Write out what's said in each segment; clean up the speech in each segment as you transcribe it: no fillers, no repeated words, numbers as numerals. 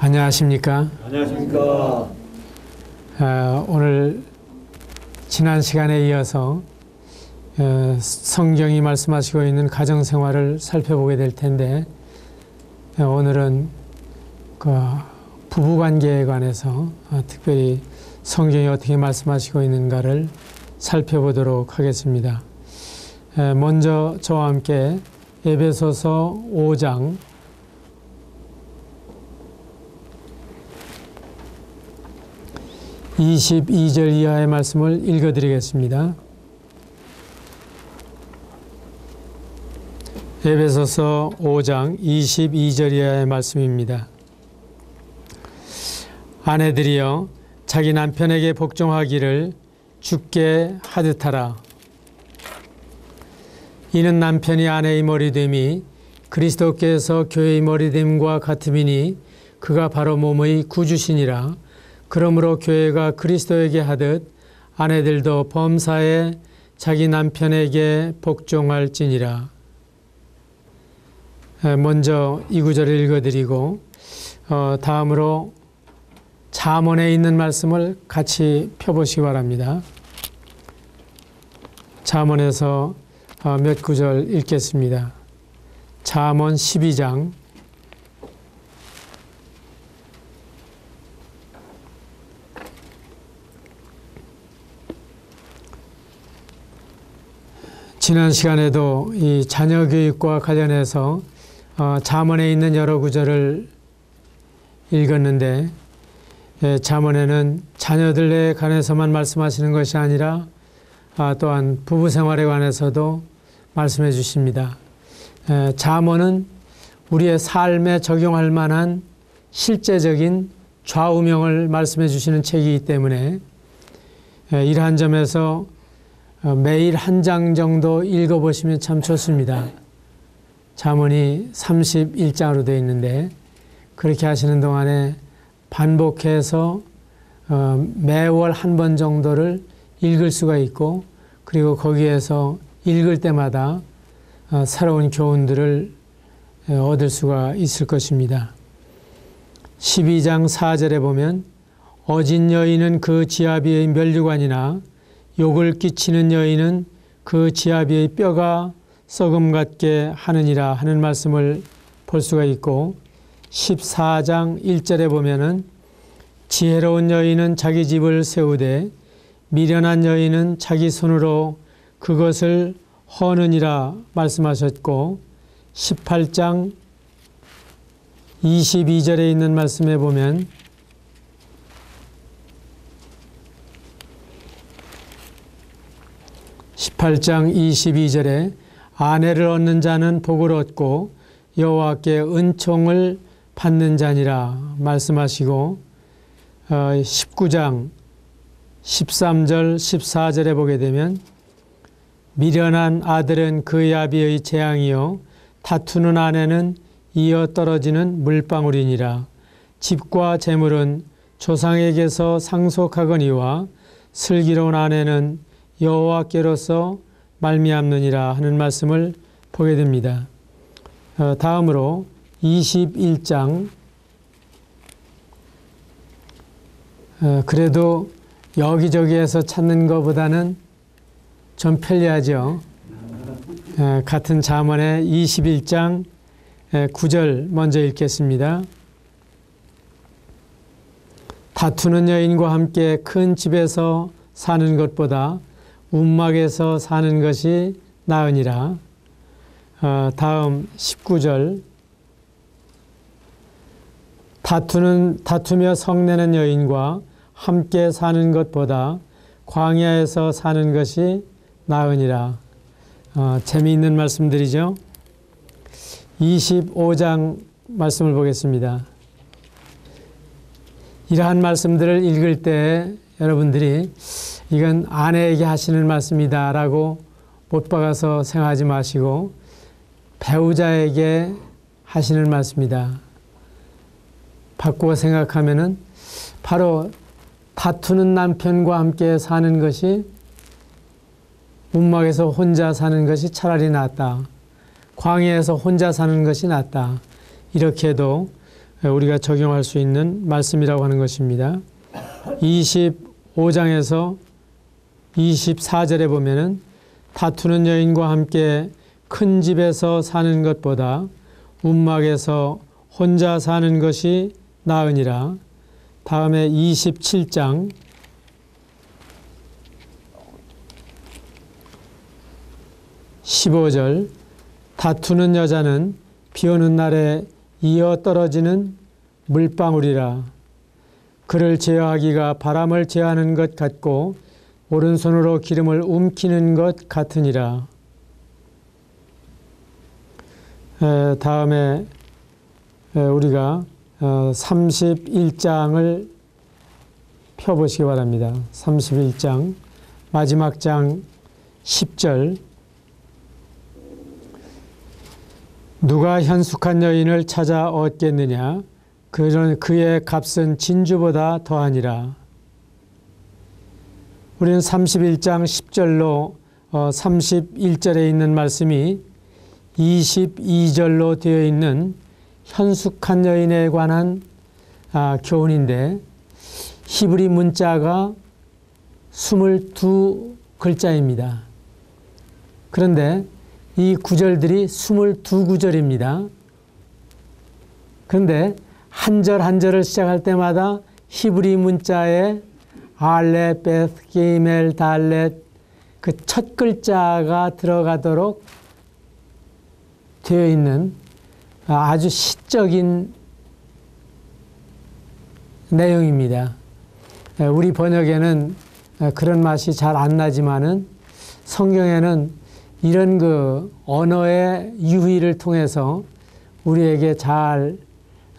안녕하십니까? 안녕하십니까? 오늘 지난 시간에 이어서 성경이 말씀하시고 있는 가정생활을 살펴보게 될 텐데, 오늘은 그 부부관계에 관해서 특별히 성경이 어떻게 말씀하시고 있는가를 살펴보도록 하겠습니다. 먼저 저와 함께 에베소서 5장 22절 이하의 말씀을 읽어드리겠습니다. 에베소서 5장 22절 이하의 말씀입니다. 아내들이여 자기 남편에게 복종하기를 주께 하듯하라. 이는 남편이 아내의 머리됨이 그리스도께서 교회의 머리됨과 같음이니 그가 바로 몸의 구주시니라. 그러므로 교회가 그리스도에게 하듯 아내들도 범사에 자기 남편에게 복종할지니라. 먼저 이 구절을 읽어드리고 다음으로 잠언에 있는 말씀을 같이 펴보시기 바랍니다. 잠언에서 몇 구절 읽겠습니다. 잠언 12장 지난 시간에도 이 자녀 교육과 관련해서 잠언에 있는 여러 구절을 읽었는데, 잠언에는 자녀들에 관해서만 말씀하시는 것이 아니라 또한 부부 생활에 관해서도 말씀해 주십니다. 잠언은 우리의 삶에 적용할 만한 실제적인 좌우명을 말씀해 주시는 책이기 때문에 이러한 점에서 매일 한 장 정도 읽어보시면 참 좋습니다. 잠언이 31장으로 되어 있는데, 그렇게 하시는 동안에 반복해서 매월 한 번 정도를 읽을 수가 있고, 그리고 거기에서 읽을 때마다 새로운 교훈들을 얻을 수가 있을 것입니다. 12장 4절에 보면 어진 여인은 그 지아비의 면류관이나 욕을 끼치는 여인은 그 지아비의 뼈가 썩음 같게 하느니라 하는 말씀을 볼 수가 있고, 14장 1절에 보면은 지혜로운 여인은 자기 집을 세우되 미련한 여인은 자기 손으로 그것을 허느니라 말씀하셨고, 18장 22절에 있는 말씀에 보면 (18장 22절에) 아내를 얻는 자는 복을 얻고 여호와께 은총을 받는 자니라 말씀하시고, 19장 13절 14절에 보게 되면 미련한 아들은 그의 아비의 재앙이요 다투는 아내는 이어 떨어지는 물방울이니라. 집과 재물은 조상에게서 상속하거니와 슬기로운 아내는 여호와께로서 말미암느니라 하는 말씀을 보게 됩니다. 다음으로 21장 그래도 여기저기에서 찾는 것보다는 좀 편리하죠. 같은 잠언의 21장 9절 먼저 읽겠습니다. 다투는 여인과 함께 큰 집에서 사는 것보다 움막에서 사는 것이 나으니라. 다음 19절 다투며 성내는 여인과 함께 사는 것보다 광야에서 사는 것이 나으니라. 재미있는 말씀들이죠. 25장 말씀을 보겠습니다. 이러한 말씀들을 읽을 때 여러분들이 이건 아내에게 하시는 말씀이다 라고 못 박아서 생각하지 마시고 배우자에게 하시는 말씀이다. 바꾸어 생각하면은 바로 다투는 남편과 함께 사는 것이 움막에서 혼자 사는 것이 차라리 낫다. 광야에서 혼자 사는 것이 낫다. 이렇게도 우리가 적용할 수 있는 말씀이라고 하는 것입니다. 25장에서 24절에 보면은 다투는 여인과 함께 큰 집에서 사는 것보다 움막에서 혼자 사는 것이 나으니라. 다음에 27장 15절 다투는 여자는 비 오는 날에 이어 떨어지는 물방울이라. 그를 제어하기가 바람을 제어하는 것 같고 오른손으로 기름을 움키는 것 같으니라. 다음에 우리가 31장을 펴보시기 바랍니다. 31장 마지막 장 10절 누가 현숙한 여인을 찾아 얻겠느냐? 그의 값은 진주보다 더하니라. 우리는 31장 10절로 31절에 있는 말씀이 22절로 되어 있는 현숙한 여인에 관한 교훈인데 히브리 문자가 22글자입니다. 그런데 이 구절들이 22구절입니다. 그런데 한 절 한 절을 시작할 때마다 히브리 문자에 알렛, 베스, 게멜, 달렛 그 첫 글자가 들어가도록 되어 있는 아주 시적인 내용입니다. 우리 번역에는 그런 맛이 잘 안 나지만은 성경에는 이런 그 언어의 유희를 통해서 우리에게 잘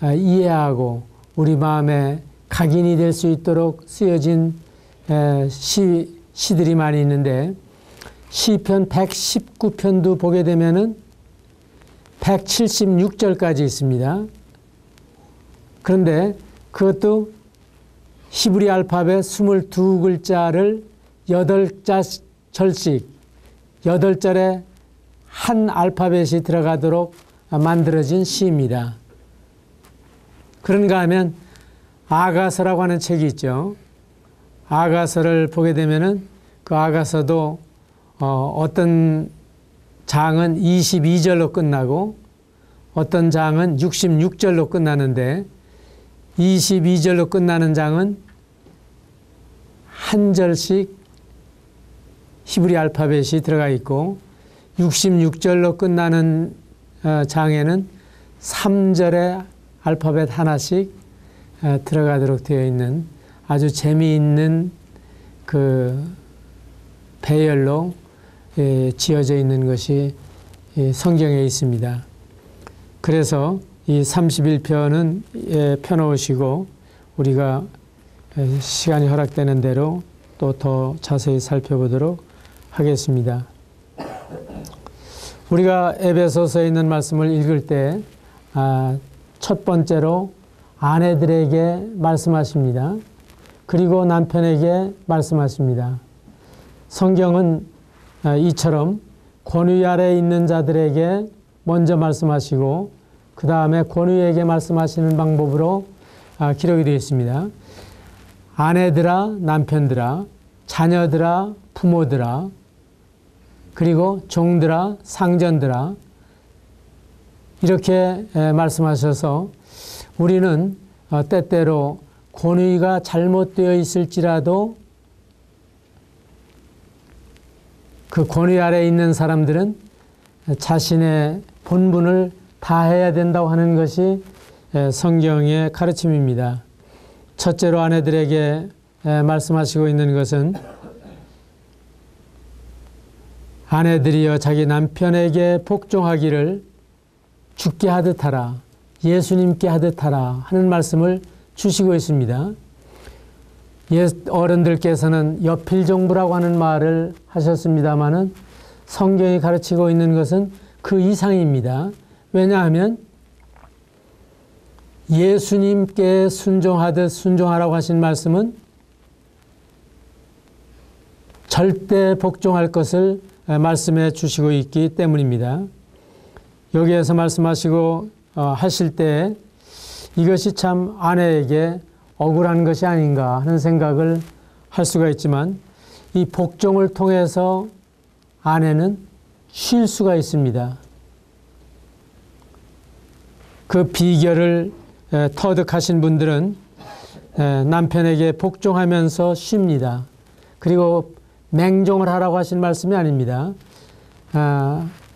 이해하고 우리 마음에 각인이 될 수 있도록 쓰여진 시들이 많이 있는데 시편 119편도 보게 되면은 176절까지 있습니다. 그런데 그것도 히브리 알파벳 22글자를 8절씩 8절에 한 알파벳이 들어가도록 만들어진 시입니다. 그런가 하면 아가서라고 하는 책이 있죠. 아가서를 보게 되면은 그 아가서도 어떤 장은 22절로 끝나고 어떤 장은 66절로 끝나는데 22절로 끝나는 장은 한 절씩 히브리 알파벳이 들어가 있고 66절로 끝나는 장에는 3절의 알파벳 하나씩 들어가도록 되어 있는 아주 재미있는 그 배열로 지어져 있는 것이 성경에 있습니다. 그래서 이 31편은 펴놓으시고 우리가 시간이 허락되는 대로 또 더 자세히 살펴보도록 하겠습니다. 우리가 에베소서에 있는 말씀을 읽을 때 첫 번째로 아내들에게 말씀하십니다. 그리고 남편에게 말씀하십니다. 성경은 이처럼 권위 아래에 있는 자들에게 먼저 말씀하시고 그 다음에 권위에게 말씀하시는 방법으로 기록이 되어 있습니다. 아내들아, 남편들아, 자녀들아, 부모들아, 그리고 종들아, 상전들아 이렇게 말씀하셔서 우리는 때때로 권위가 잘못되어 있을지라도 그 권위 아래에 있는 사람들은 자신의 본분을 다해야 된다고 하는 것이 성경의 가르침입니다. 첫째로 아내들에게 말씀하시고 있는 것은 아내들이여 자기 남편에게 복종하기를 주께 하듯 하라, 예수님께 하듯 하라 하는 말씀을 주시고 있습니다. 어른들께서는 여필종부라고 하는 말을 하셨습니다마는 성경이 가르치고 있는 것은 그 이상입니다. 왜냐하면 예수님께 순종하듯 순종하라고 하신 말씀은 절대 복종할 것을 말씀해 주시고 있기 때문입니다. 여기에서 말씀하시고 하실 때 이것이 참 아내에게 억울한 것이 아닌가 하는 생각을 할 수가 있지만 이 복종을 통해서 아내는 쉴 수가 있습니다. 그 비결을 터득하신 분들은 남편에게 복종하면서 쉽니다. 그리고 맹종을 하라고 하신 말씀이 아닙니다.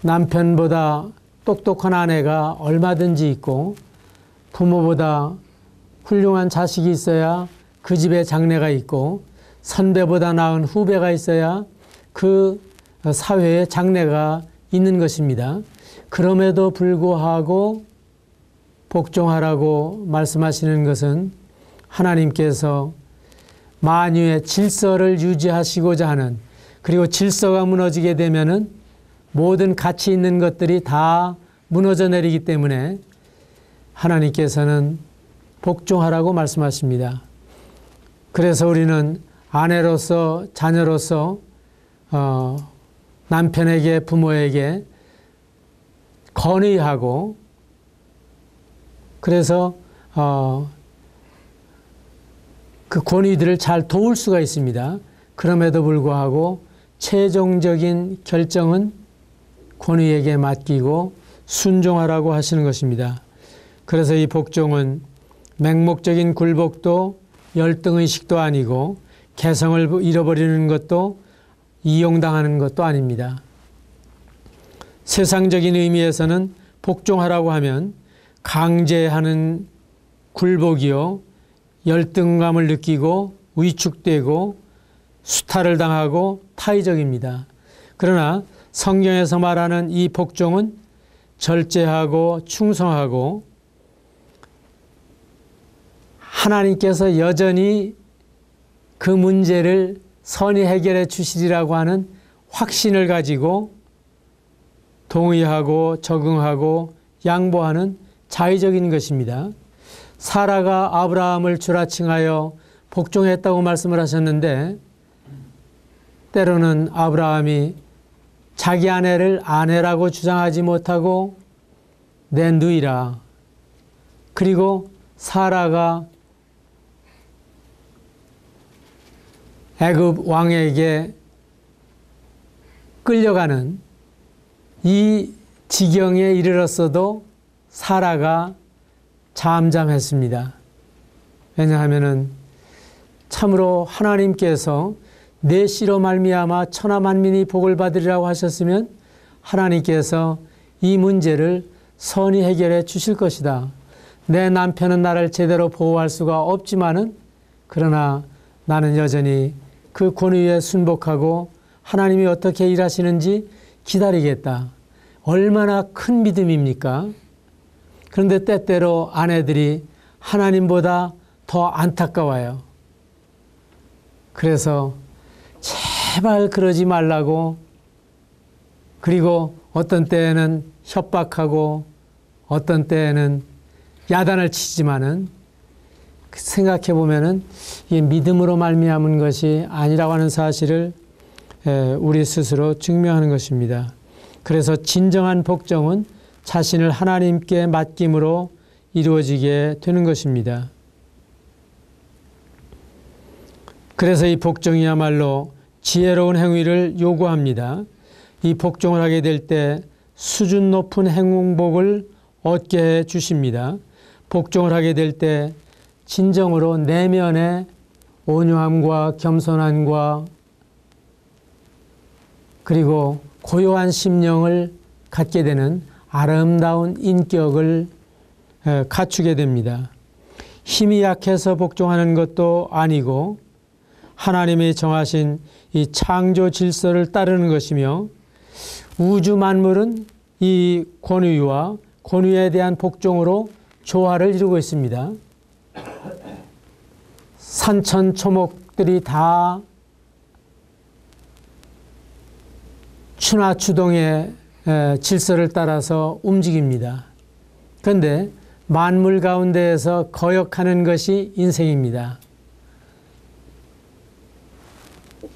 남편보다 똑똑한 아내가 얼마든지 있고 부모보다 훌륭한 자식이 있어야 그 집에 장래가 있고 선배보다 나은 후배가 있어야 그 사회에 장래가 있는 것입니다. 그럼에도 불구하고 복종하라고 말씀하시는 것은 하나님께서 만유의 질서를 유지하시고자 하는, 그리고 질서가 무너지게 되면은 모든 가치 있는 것들이 다 무너져 내리기 때문에 하나님께서는 복종하라고 말씀하십니다. 그래서 우리는 아내로서, 자녀로서 남편에게, 부모에게 건의하고, 그래서 그 권위들을 잘 도울 수가 있습니다. 그럼에도 불구하고 최종적인 결정은 권위에게 맡기고 순종하라고 하시는 것입니다. 그래서 이 복종은 맹목적인 굴복도 열등의식도 아니고 개성을 잃어버리는 것도 이용당하는 것도 아닙니다. 세상적인 의미에서는 복종하라고 하면 강제하는 굴복이요, 열등감을 느끼고 위축되고 수탈을 당하고 타의적입니다. 그러나 성경에서 말하는 이 복종은 절제하고 충성하고 하나님께서 여전히 그 문제를 선히 해결해 주시리라고 하는 확신을 가지고 동의하고 적응하고 양보하는 자의적인 것입니다. 사라가 아브라함을 주라칭하여 복종했다고 말씀을 하셨는데, 때로는 아브라함이 자기 아내를 아내라고 주장하지 못하고 내 누이라, 그리고 사라가 애굽 왕에게 끌려가는 이 지경에 이르렀어도 사라가 잠잠했습니다. 왜냐하면은 참으로 하나님께서 내 씨로 말미암아 천하 만민이 복을 받으리라고 하셨으면 하나님께서 이 문제를 선히 해결해 주실 것이다. 내 남편은 나를 제대로 보호할 수가 없지만은 그러나 나는 여전히 그 권위에 순복하고 하나님이 어떻게 일하시는지 기다리겠다. 얼마나 큰 믿음입니까? 그런데 때때로 아내들이 하나님보다 더 안타까워요. 그래서 제발 그러지 말라고, 그리고 어떤 때에는 협박하고 어떤 때에는 야단을 치지만은 생각해 보면은 이게 믿음으로 말미암은 것이 아니라고 하는 사실을 우리 스스로 증명하는 것입니다. 그래서 진정한 복종은 자신을 하나님께 맡김으로 이루어지게 되는 것입니다. 그래서 이 복종이야말로 지혜로운 행위를 요구합니다. 이 복종을 하게 될 때 수준 높은 행복을 얻게 해 주십니다. 복종을 하게 될 때 진정으로 내면의 온유함과 겸손함과 그리고 고요한 심령을 갖게 되는 아름다운 인격을 갖추게 됩니다. 힘이 약해서 복종하는 것도 아니고 하나님이 정하신 이 창조 질서를 따르는 것이며, 우주 만물은 이 권위와 권위에 대한 복종으로 조화를 이루고 있습니다. 산천초목들이 다 추나추동의 질서를 따라서 움직입니다. 그런데 만물 가운데에서 거역하는 것이 인생입니다.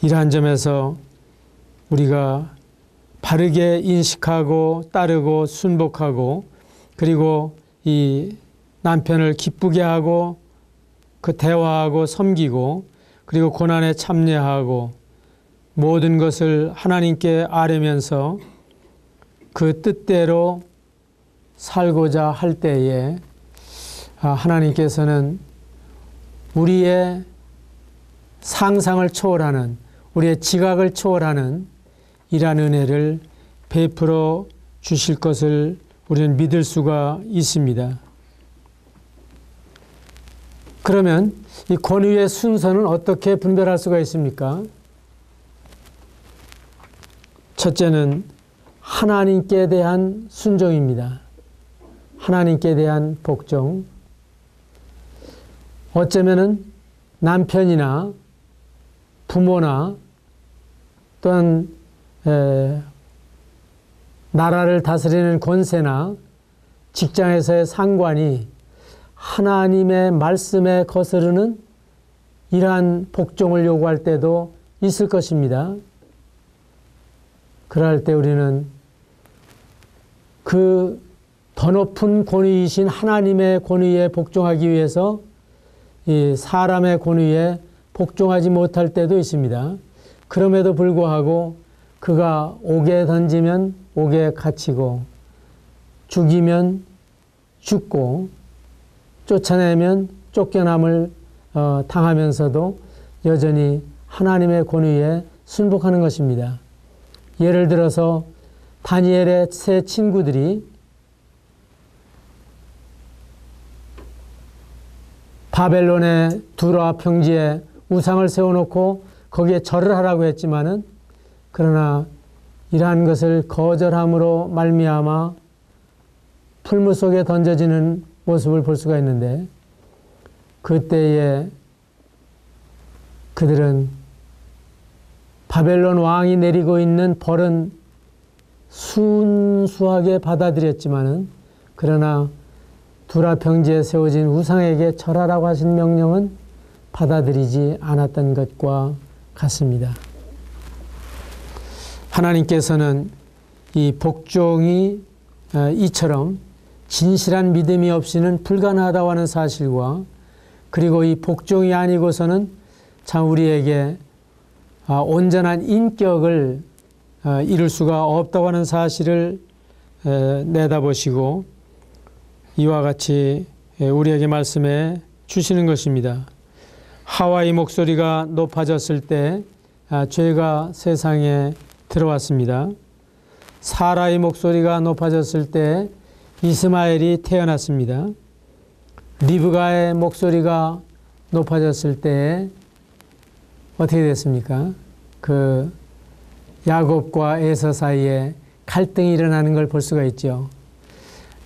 이러한 점에서 우리가 바르게 인식하고 따르고 순복하고, 그리고 이 남편을 기쁘게 하고 그 대화하고 섬기고 그리고 고난에 참여하고 모든 것을 하나님께 아뢰면서 그 뜻대로 살고자 할 때에 하나님께서는 우리의 상상을 초월하는, 우리의 지각을 초월하는 이러한 은혜를 베풀어 주실 것을 우리는 믿을 수가 있습니다. 그러면 이 권위의 순서는 어떻게 분별할 수가 있습니까? 첫째는 하나님께 대한 순종입니다. 하나님께 대한 복종. 어쩌면은 남편이나 부모나 또한 나라를 다스리는 권세나 직장에서의 상관이 하나님의 말씀에 거스르는 이러한 복종을 요구할 때도 있을 것입니다. 그럴 때 우리는 그 더 높은 권위이신 하나님의 권위에 복종하기 위해서 이 사람의 권위에 복종하지 못할 때도 있습니다. 그럼에도 불구하고 그가 옥에 던지면 옥에 갇히고 죽이면 죽고 쫓아내면 쫓겨남을 당하면서도 여전히 하나님의 권위에 순복하는 것입니다. 예를 들어서 다니엘의 세 친구들이 바벨론의 두라 평지에 우상을 세워놓고 거기에 절을 하라고 했지만은 그러나 이러한 것을 거절함으로 말미암아 풀무 속에 던져지는 모습을 볼 수가 있는데 그때에 그들은 바벨론 왕이 내리고 있는 벌은 순수하게 받아들였지만은 그러나 두라 평지에 세워진 우상에게 절하라고 하신 명령은 받아들이지 않았던 것과 같습니다. 하나님께서는 이 복종이 이처럼 진실한 믿음이 없이는 불가능하다고 하는 사실과 그리고 이 복종이 아니고서는 참 우리에게 온전한 인격을 이룰 수가 없다고 하는 사실을 내다보시고 이와 같이 우리에게 말씀해 주시는 것입니다. 하와의 목소리가 높아졌을 때 죄가 세상에 들어왔습니다. 사라의 목소리가 높아졌을 때 이스마엘이 태어났습니다. 리브가의 목소리가 높아졌을 때 어떻게 됐습니까? 그 야곱과 에서 사이에 갈등이 일어나는 걸 볼 수가 있죠.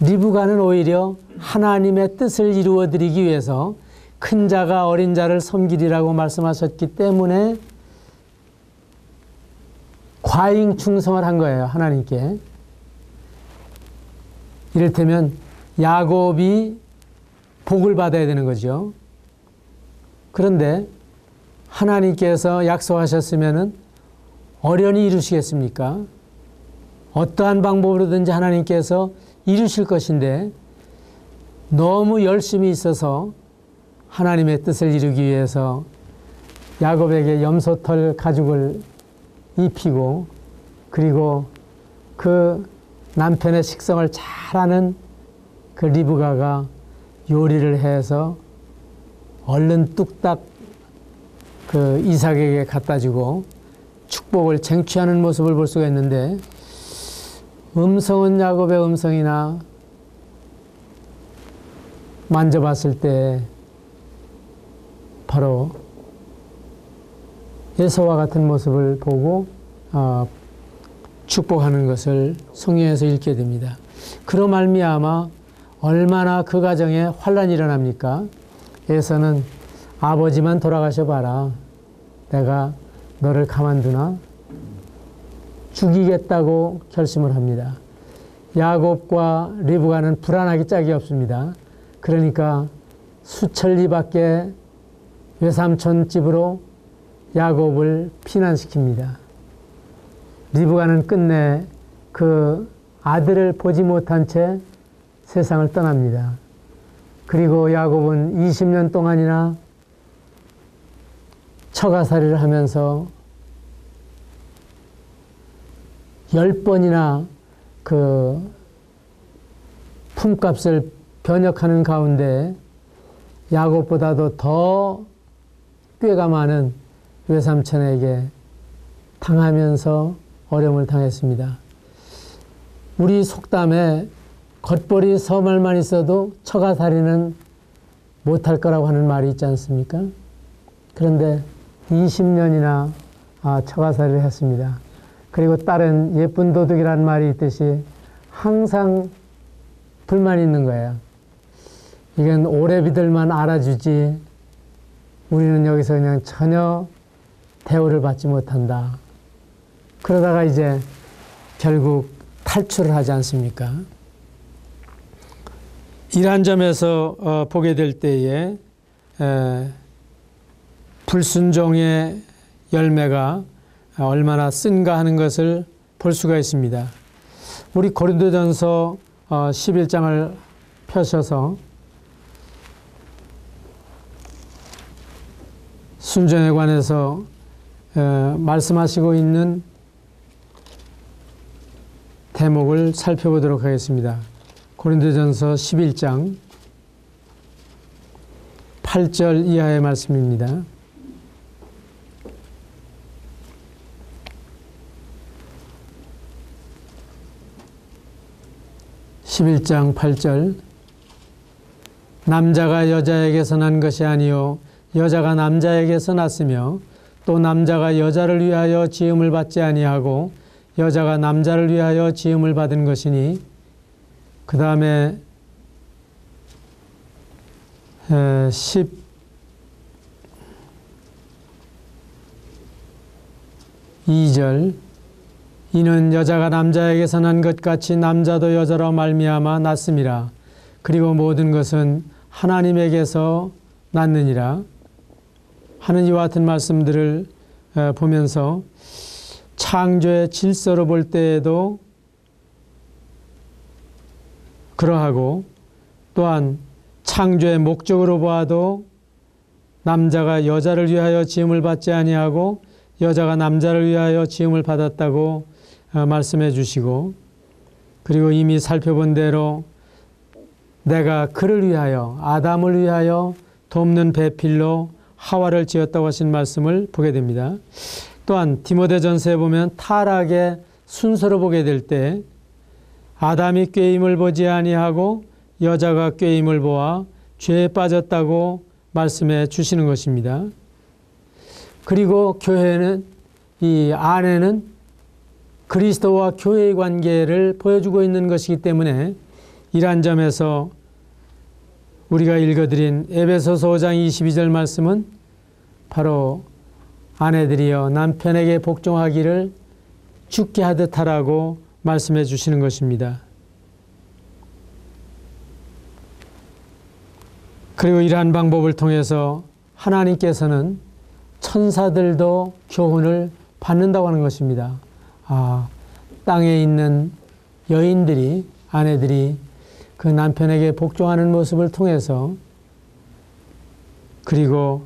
리브가는 오히려 하나님의 뜻을 이루어드리기 위해서 큰 자가 어린 자를 섬기리라고 말씀하셨기 때문에 과잉 충성을 한 거예요. 하나님께. 이를테면 야곱이 복을 받아야 되는 거죠. 그런데 하나님께서 약속하셨으면은 어련히 이루시겠습니까? 어떠한 방법으로든지 하나님께서 이루실 것인데 너무 열심히 있어서 하나님의 뜻을 이루기 위해서 야곱에게 염소털 가죽을 입히고 그리고 그 남편의 식성을 잘 아는 그 리브가가 요리를 해서 얼른 뚝딱 그 이삭에게 갖다 주고 축복을 쟁취하는 모습을 볼 수가 있는데 음성은 야곱의 음성이나 만져봤을 때 바로 에서와 같은 모습을 보고 축복하는 것을 성경에서 읽게 됩니다. 그로 말미암아 얼마나 그 가정에 환란이 일어납니까? 에서는 아버지만 돌아가셔 봐라. 내가 너를 가만두나? 죽이겠다고 결심을 합니다. 야곱과 리브가는 불안하기 짝이 없습니다. 그러니까 수천리 밖에 외삼촌 집으로 야곱을 피난시킵니다. 리브가는 끝내 그 아들을 보지 못한 채 세상을 떠납니다. 그리고 야곱은 20년 동안이나 처가살이를 하면서 10번이나 그 품값을 변역하는 가운데 야곱보다도 더 꾀가 많은 외삼촌에게 당하면서 어려움을 당했습니다. 우리 속담에 겉벌이 서말만 있어도 처가살이는 못할 거라고 하는 말이 있지 않습니까? 그런데 20년이나 처가살이를 했습니다. 그리고 딸은 예쁜 도둑이라는 말이 있듯이 항상 불만이 있는 거예요. 이건 오래비들만 알아주지 우리는 여기서 그냥 전혀 대우를 받지 못한다. 그러다가 이제 결국 탈출을 하지 않습니까? 이러한 점에서 보게 될 때에 불순종의 열매가 얼마나 쓴가 하는 것을 볼 수가 있습니다. 우리 고린도전서 11장을 펴셔서 순종에 관해서 말씀하시고 있는 대목을 살펴보도록 하겠습니다. 고린도전서 11장 8절 이하의 말씀입니다. (11장 8절) 남자가 여자에게서 난 것이 아니요 여자가 남자에게서 났으며 또 남자가 여자를 위하여 지음을 받지 아니하고 여자가 남자를 위하여 지음을 받은 것이니 그 다음에 12절 이는 여자가 남자에게서 난 것 같이 남자도 여자로 말미암아 났음이라. 그리고 모든 것은 하나님에게서 났느니라 하는 이와 같은 말씀들을 보면서 창조의 질서로 볼 때에도 그러하고 또한 창조의 목적으로 보아도 남자가 여자를 위하여 지음을 받지 아니하고 여자가 남자를 위하여 지음을 받았다고 말씀해 주시고 그리고 이미 살펴본 대로 내가 그를 위하여 아담을 위하여 돕는 배필로 하와를 지었다고 하신 말씀을 보게 됩니다. 또한 디모데전서에 보면 타락의 순서로 보게 될 때 아담이 꾀임을 보지 아니하고 여자가 꾀임을 보아 죄에 빠졌다고 말씀해 주시는 것입니다. 그리고 교회는 이 아내는 그리스도와 교회의 관계를 보여주고 있는 것이기 때문에 이러한 점에서 우리가 읽어드린 에베소서 5장 22절 말씀은 바로 아내들이여 남편에게 복종하기를 죽게 하듯 하라고 말씀해 주시는 것입니다. 그리고 이러한 방법을 통해서 하나님께서는 천사들도 교훈을 받는다고 하는 것입니다. 땅에 있는 여인들이, 아내들이 그 남편에게 복종하는 모습을 통해서 그리고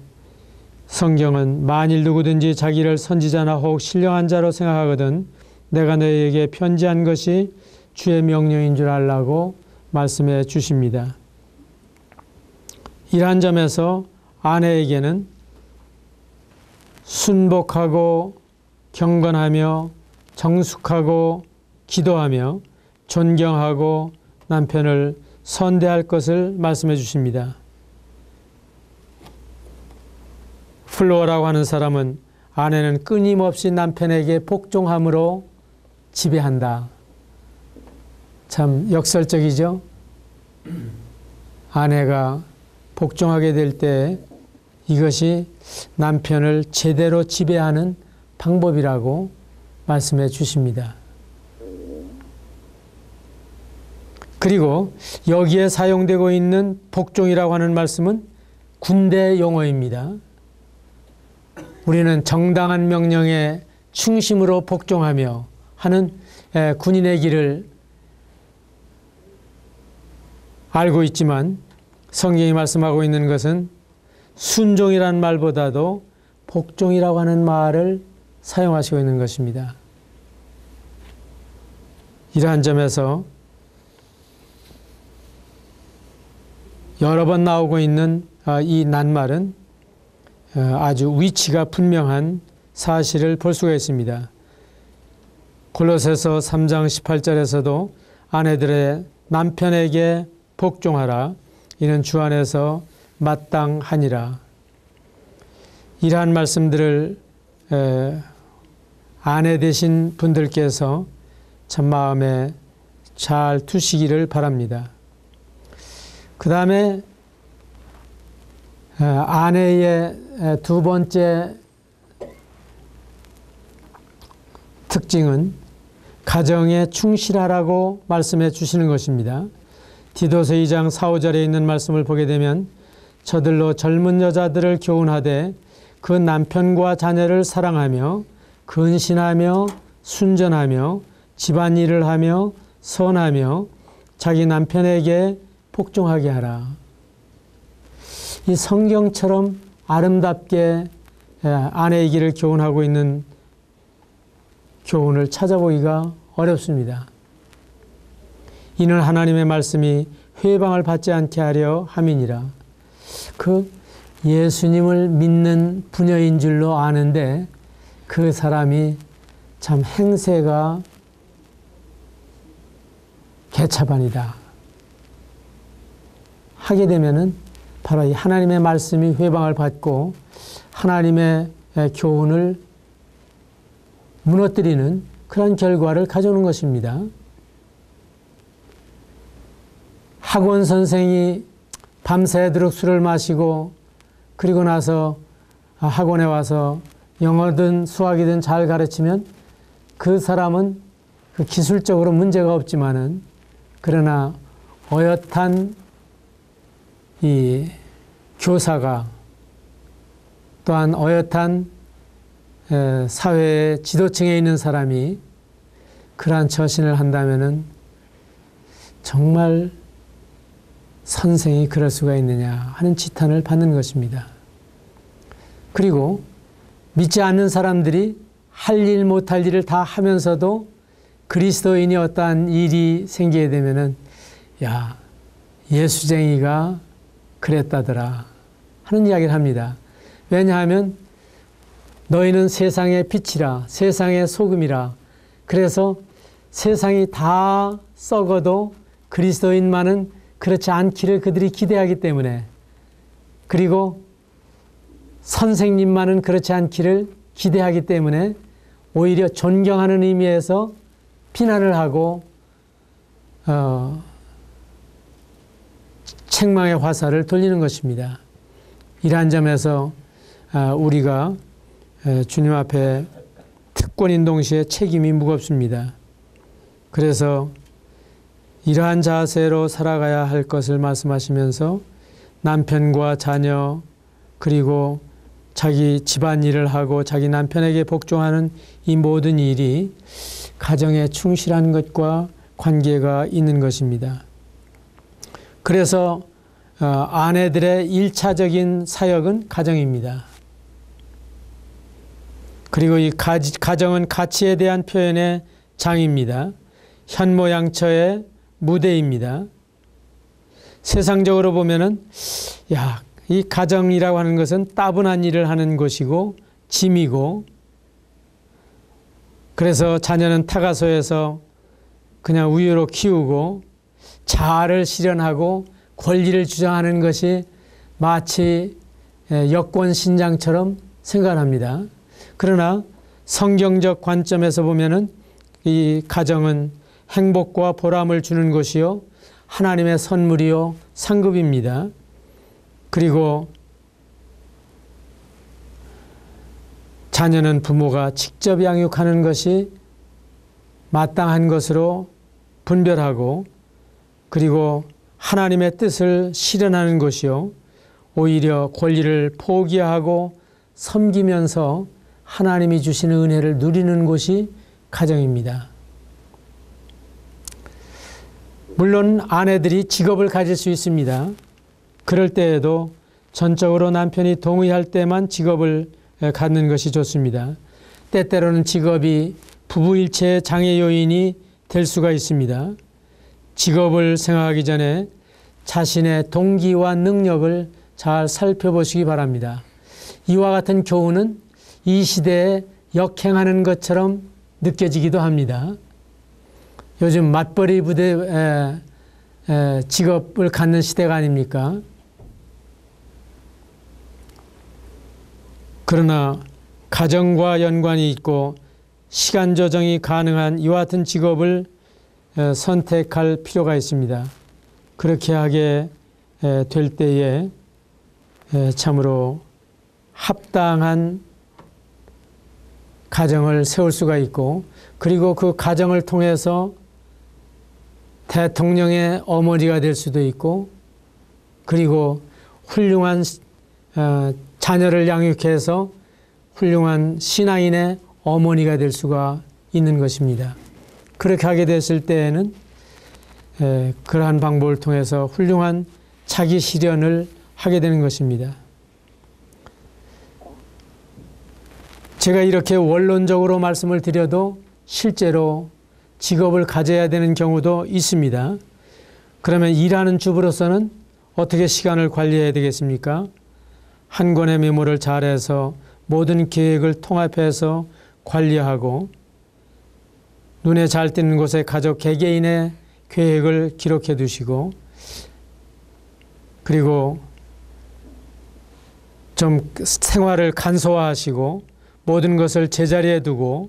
성경은 만일 누구든지 자기를 선지자나 혹 신령한 자로 생각하거든 내가 너희에게 편지한 것이 주의 명령인 줄 알라고 말씀해 주십니다. 이러한 점에서 아내에게는 순복하고 경건하며 정숙하고 기도하며 존경하고 남편을 선대할 것을 말씀해 주십니다. 플로어라고 하는 사람은 아내는 끊임없이 남편에게 복종함으로 지배한다. 참 역설적이죠? 아내가 복종하게 될 때 이것이 남편을 제대로 지배하는 방법이라고 말씀해 주십니다. 그리고 여기에 사용되고 있는 복종이라고 하는 말씀은 군대 용어입니다. 우리는 정당한 명령에 충심으로 복종하며 하는 군인의 길을 알고 있지만 성경이 말씀하고 있는 것은 순종이라는 말보다도 복종이라고 하는 말을 사용하시고 있는 것입니다. 이러한 점에서 여러 번 나오고 있는 이 낱말은 아주 위치가 분명한 사실을 볼 수가 있습니다. 골로새서 3장 18절에서도 아내들의 남편에게 복종하라. 이는 주 안에서 마땅하니라. 이러한 말씀들을 아내 되신 분들께서 참 마음에 잘 두시기를 바랍니다. 그 다음에 아내의 두 번째 특징은 가정에 충실하라고 말씀해 주시는 것입니다. 디도서 2장 4, 5절에 있는 말씀을 보게 되면 저들로 젊은 여자들을 교훈하되 그 남편과 자녀를 사랑하며 근신하며 순전하며 집안일을 하며 선하며 자기 남편에게 복종하게 하라. 이 성경처럼 아름답게 아내의 길을 교훈하고 있는 교훈을 찾아보기가 어렵습니다. 이는 하나님의 말씀이 회방을 받지 않게 하려 함이니라. 그 예수님을 믿는 부녀인 줄로 아는데 그 사람이 참 행세가 개차반이다 하게 되면은 바로 이 하나님의 말씀이 회방을 받고 하나님의 교훈을 무너뜨리는 그런 결과를 가져오는 것입니다. 학원 선생이 밤새도록 술을 마시고 그리고 나서 학원에 와서 영어든 수학이든 잘 가르치면 그 사람은 그 기술적으로 문제가 없지만은 그러나 어엿한 이 교사가 또한 어엿한 사회의 지도층에 있는 사람이 그러한 처신을 한다면은 정말 선생이 그럴 수가 있느냐 하는 지탄을 받는 것입니다. 그리고 믿지 않는 사람들이 할 일 못할 일을 다 하면서도 그리스도인이 어떠한 일이 생기게 되면은 야, 예수쟁이가 그랬다더라 하는 이야기를 합니다. 왜냐하면 너희는 세상의 빛이라 세상의 소금이라. 그래서 세상이 다 썩어도 그리스도인만은 그렇지 않기를 그들이 기대하기 때문에, 그리고 선생님만은 그렇지 않기를 기대하기 때문에 오히려 존경하는 의미에서 비난을 하고 책망의 화살을 돌리는 것입니다. 이러한 점에서 우리가 주님 앞에 특권인 동시에 책임이 무겁습니다. 그래서 이러한 자세로 살아가야 할 것을 말씀하시면서 남편과 자녀 그리고 자기 집안일을 하고 자기 남편에게 복종하는 이 모든 일이 가정에 충실한 것과 관계가 있는 것입니다. 그래서 아내들의 1차적인 사역은 가정입니다. 그리고 이 가정은 가치에 대한 표현의 장입니다. 현모양처의 무대입니다. 세상적으로 보면은 이 가정이라고 하는 것은 따분한 일을 하는 곳이고 짐이고, 그래서 자녀는 타가소에서 그냥 우유로 키우고 자아를 실현하고 권리를 주장하는 것이 마치 여권 신장처럼 생각합니다. 그러나 성경적 관점에서 보면은 이 가정은 행복과 보람을 주는 것이요 하나님의 선물이요 상급입니다. 그리고 자녀는 부모가 직접 양육하는 것이 마땅한 것으로 분별하고, 그리고 하나님의 뜻을 실현하는 것이요 오히려 권리를 포기하고 섬기면서 하나님이 주시는 은혜를 누리는 곳이 가정입니다. 물론 아내들이 직업을 가질 수 있습니다. 그럴 때에도 전적으로 남편이 동의할 때만 직업을 갖는 것이 좋습니다. 때때로는 직업이 부부일체의 장애 요인이 될 수가 있습니다. 직업을 생각하기 전에 자신의 동기와 능력을 잘 살펴보시기 바랍니다. 이와 같은 교훈은 이 시대에 역행하는 것처럼 느껴지기도 합니다. 요즘 맞벌이 부대 직업을 갖는 시대가 아닙니까? 그러나 가정과 연관이 있고 시간 조정이 가능한 이와 같은 직업을 선택할 필요가 있습니다. 그렇게 하게 될 때에 참으로 합당한 가정을 세울 수가 있고, 그리고 그 가정을 통해서 대통령의 어머니가 될 수도 있고, 그리고 훌륭한 자녀를 양육해서 훌륭한 신앙인의 어머니가 될 수가 있는 것입니다. 그렇게 하게 됐을 때에는 그러한 방법을 통해서 훌륭한 자기 실현을 하게 되는 것입니다. 제가 이렇게 원론적으로 말씀을 드려도 실제로 직업을 가져야 되는 경우도 있습니다. 그러면 일하는 주부로서는 어떻게 시간을 관리해야 되겠습니까? 한 권의 메모를 잘해서 모든 계획을 통합해서 관리하고, 눈에 잘 띄는 곳에 가족 개개인의 계획을 기록해 두시고, 그리고 좀 생활을 간소화하시고 모든 것을 제자리에 두고,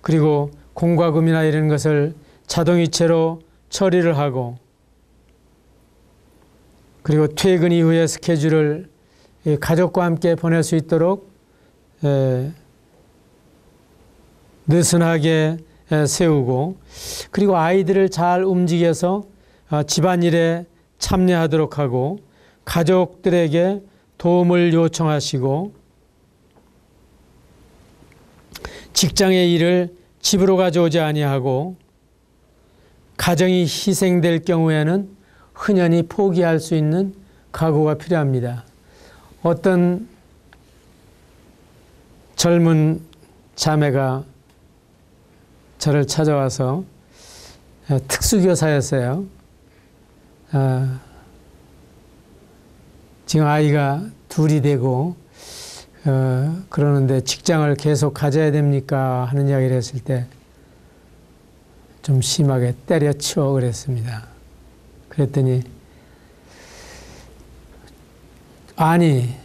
그리고 공과금이나 이런 것을 자동이체로 처리를 하고, 그리고 퇴근 이후의 스케줄을 가족과 함께 보낼 수 있도록 느슨하게 세우고, 그리고 아이들을 잘 움직여서 집안일에 참여하도록 하고, 가족들에게 도움을 요청하시고, 직장의 일을 집으로 가져오지 아니하고, 가정이 희생될 경우에는 흔연히 포기할 수 있는 각오가 필요합니다. 어떤 젊은 자매가 저를 찾아와서 특수교사였어요. 지금 아이가 둘이 되고 그러는데 직장을 계속 가져야 됩니까? 하는 이야기를 했을 때 좀 심하게 때려치워 그랬습니다. 그랬더니 아니,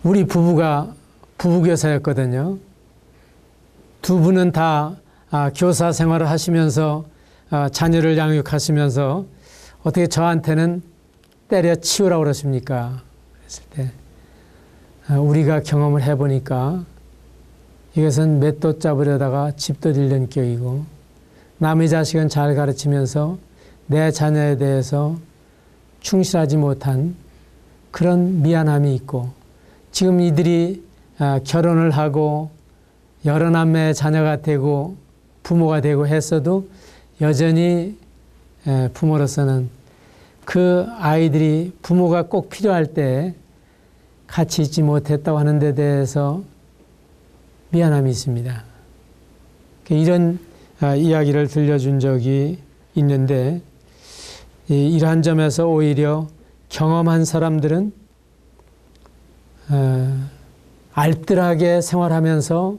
우리 부부가 부부교사였거든요. 두 분은 다 교사 생활을 하시면서 자녀를 양육하시면서 어떻게 저한테는 때려치우라고 그러십니까? 그랬을 때 우리가 경험을 해보니까 이것은 맷도 잡으려다가 집도 잃는 격이고, 남의 자식은 잘 가르치면서 내 자녀에 대해서 충실하지 못한 그런 미안함이 있고, 지금 이들이 결혼을 하고 여러 남매의 자녀가 되고 부모가 되고 했어도 여전히 부모로서는 그 아이들이 부모가 꼭 필요할 때 같이 있지 못했다고 하는 데 대해서 미안함이 있습니다. 이런 이야기를 들려준 적이 있는데, 이러한 점에서 오히려 경험한 사람들은 알뜰하게 생활하면서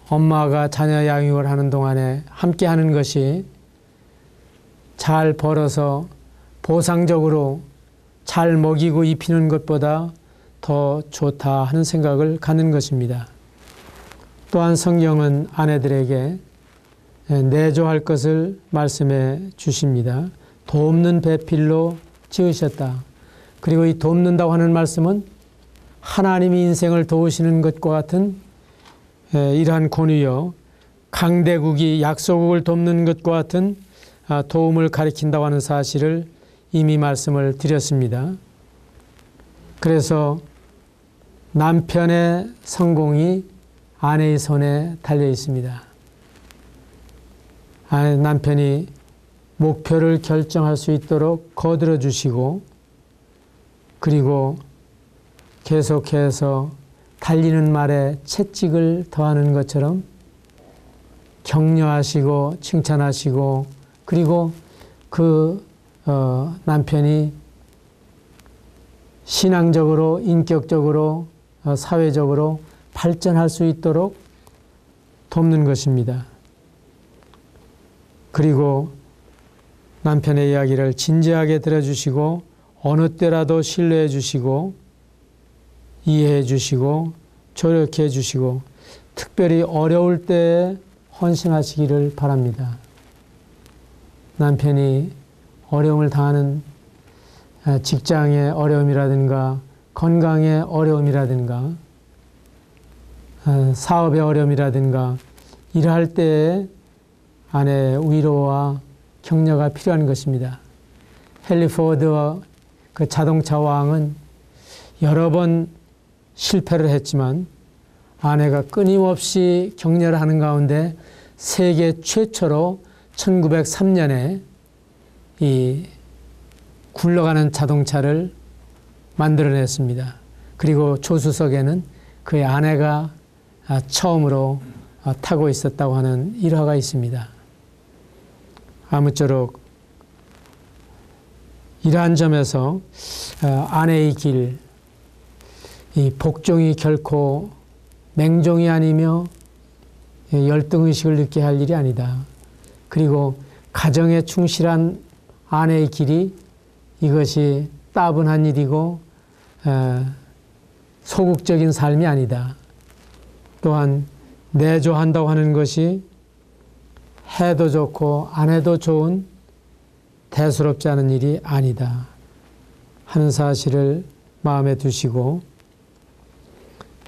엄마가 자녀 양육을 하는 동안에 함께 하는 것이 잘 벌어서 보상적으로 잘 먹이고 입히는 것보다 더 좋다 하는 생각을 갖는 것입니다. 또한 성경은 아내들에게 내조할 것을 말씀해 주십니다. 돕는 배필로 지으셨다. 그리고 이 돕는다고 하는 말씀은 하나님이 인생을 도우시는 것과 같은 이러한 권위요, 강대국이 약소국을 돕는 것과 같은 도움을 가리킨다고 하는 사실을 이미 말씀을 드렸습니다. 그래서 남편의 성공이 아내의 손에 달려 있습니다. 남편이 목표를 결정할 수 있도록 거들어 주시고, 그리고 계속해서 달리는 말에 채찍을 더하는 것처럼 격려하시고 칭찬하시고, 그리고 그 남편이 신앙적으로, 인격적으로, 사회적으로 발전할 수 있도록 돕는 것입니다. 그리고 남편의 이야기를 진지하게 들어주시고 어느 때라도 신뢰해 주시고 이해해 주시고 조력해 주시고 특별히 어려울 때에 헌신하시기를 바랍니다. 남편이 어려움을 당하는 직장의 어려움이라든가 건강의 어려움이라든가 사업의 어려움이라든가 일할 때에 아내의 위로와 격려가 필요한 것입니다. 헨리 포드와 그 자동차 왕은 여러 번 실패를 했지만 아내가 끊임없이 격려를 하는 가운데 세계 최초로 1903년에 이 굴러가는 자동차를 만들어냈습니다. 그리고 조수석에는 그의 아내가 처음으로 타고 있었다고 하는 일화가 있습니다. 아무쪼록 이러한 점에서 아내의 길, 이 복종이 결코 맹종이 아니며 열등의식을 느끼게 할 일이 아니다. 그리고 가정에 충실한 아내의 길이 이것이 따분한 일이고 소극적인 삶이 아니다. 또한 내조한다고 하는 것이 해도 좋고 안 해도 좋은 대수롭지 않은 일이 아니다 하는 사실을 마음에 두시고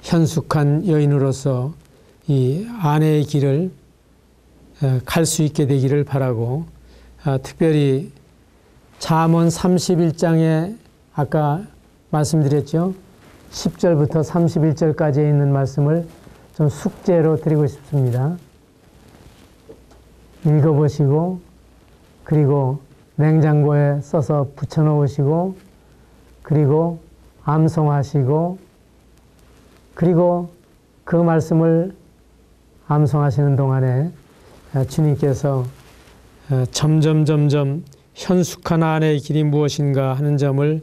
현숙한 여인으로서 이 아내의 길을 갈 수 있게 되기를 바라고, 특별히 잠언 31장에 아까 말씀드렸죠. 10절부터 31절까지 있는 말씀을 좀 숙제로 드리고 싶습니다. 읽어보시고 그리고 냉장고에 써서 붙여놓으시고 그리고 암송하시고 그리고 그 말씀을 암송하시는 동안에 주님께서 점점 현숙한 아내의 길이 무엇인가 하는 점을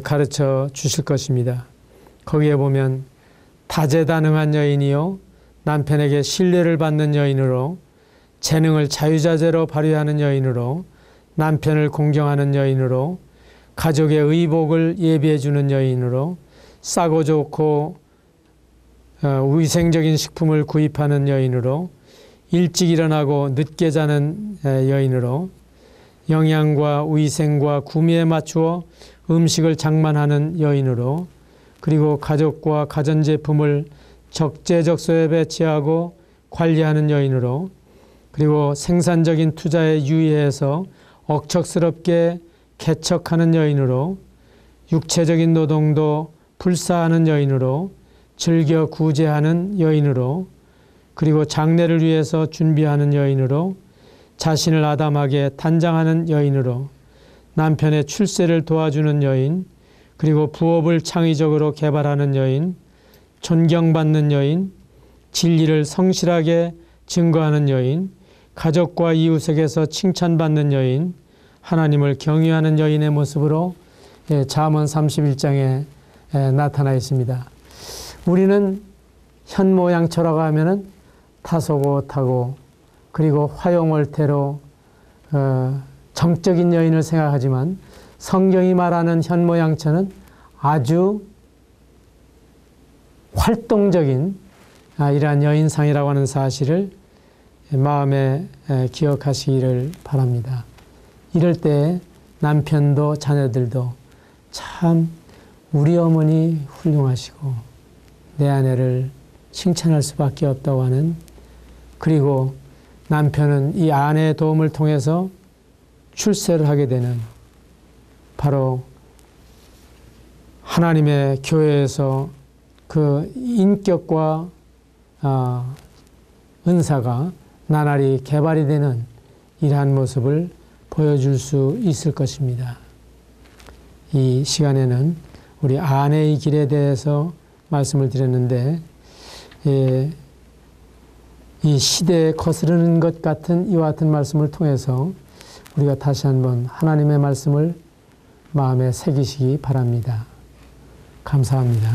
가르쳐 주실 것입니다. 거기에 보면 다재다능한 여인이요 남편에게 신뢰를 받는 여인으로 재능을 자유자재로 발휘하는 여인으로 남편을 공경하는 여인으로 가족의 의복을 예비해 주는 여인으로 싸고 좋고 위생적인 식품을 구입하는 여인으로 일찍 일어나고 늦게 자는 여인으로 영양과 위생과 구미에 맞추어 음식을 장만하는 여인으로 그리고 가족과 가전제품을 적재적소에 배치하고 관리하는 여인으로 그리고 생산적인 투자에 유의해서 억척스럽게 개척하는 여인으로 육체적인 노동도 불사하는 여인으로 즐겨 구제하는 여인으로 그리고 장래를 위해서 준비하는 여인으로 자신을 아담하게 단장하는 여인으로 남편의 출세를 도와주는 여인 그리고 부업을 창의적으로 개발하는 여인 존경받는 여인 진리를 성실하게 증거하는 여인 가족과 이웃에게서 칭찬받는 여인 하나님을 경외하는 여인의 모습으로 잠언 31장에 나타나 있습니다. 우리는 현모양처라고 하면은 타소곳하고 그리고 화용월태로 정적인 여인을 생각하지만 성경이 말하는 현모양처는 아주 활동적인 이러한 여인상이라고 하는 사실을 마음에 기억하시기를 바랍니다. 이럴 때 남편도 자녀들도 참 우리 어머니 훌륭하시고 내 아내를 칭찬할 수밖에 없다고 하는, 그리고 남편은 이 아내의 도움을 통해서 출세를 하게 되는 바로 하나님의 교회에서 그 인격과 은사가 나날이 개발이 되는 이러한 모습을 보여줄 수 있을 것입니다. 이 시간에는 우리 아내의 길에 대해서 말씀을 드렸는데, 이 시대에 거스르는 것 같은 이와 같은 말씀을 통해서 우리가 다시 한번 하나님의 말씀을 마음에 새기시기 바랍니다. 감사합니다.